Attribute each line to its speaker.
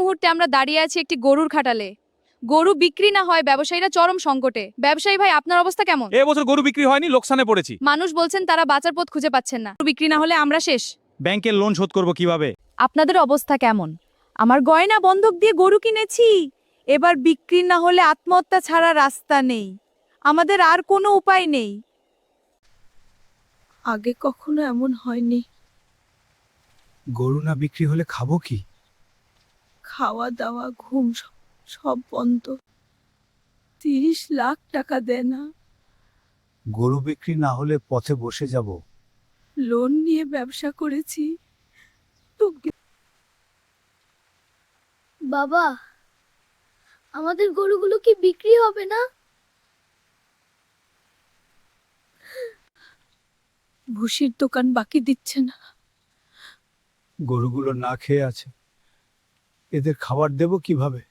Speaker 1: মুহূর্তে আমরা দাঁড়িয়ে আছি একটি গরুর খাটালে। গরু বিক্রি না হয় ব্যবসায়ীরা চরম সংকটে। ব্যবসায়ী ভাই, আপনার অবস্থা কেমন?
Speaker 2: এবছর গরু বিক্রি হয়নি, লোকসানে পড়েছি।
Speaker 1: মানুষ বলছেন তারা বাঁচার পথ খুঁজে পাচ্ছেন না। গরু বিক্রি না হলে আমরা শেষ।
Speaker 2: ব্যাংকের লোন শোধ করব কিভাবে?
Speaker 1: আপনাদের অবস্থা কেমন? আমার গয়না বন্ধক দিয়ে গরু কিনেছি, এবার বিক্রি না হলে আত্মহত্যা ছাড়া রাস্তা নেই। আমাদের আর কোনো উপায় নেই। আগে কখনো এমন হয়নি।
Speaker 3: গরু না বিক্রি হলে খাবো কি?
Speaker 1: খাওয়া দাওয়া ঘুম সব বন্ধ। 30 লাখ টাকা দে না।
Speaker 3: গরু বিক্রি না হলে পথে বসে যাব।
Speaker 1: লোন নিয়ে ব্যবসা করেছি।
Speaker 4: বাবা, আমাদের গরুগুলো কি বিক্রি হবে না?
Speaker 1: ভুসির দোকান বাকি দিচ্ছে না।
Speaker 3: গরুগুলো না খেয়ে আছে, এদের খাবার দেব কিভাবে?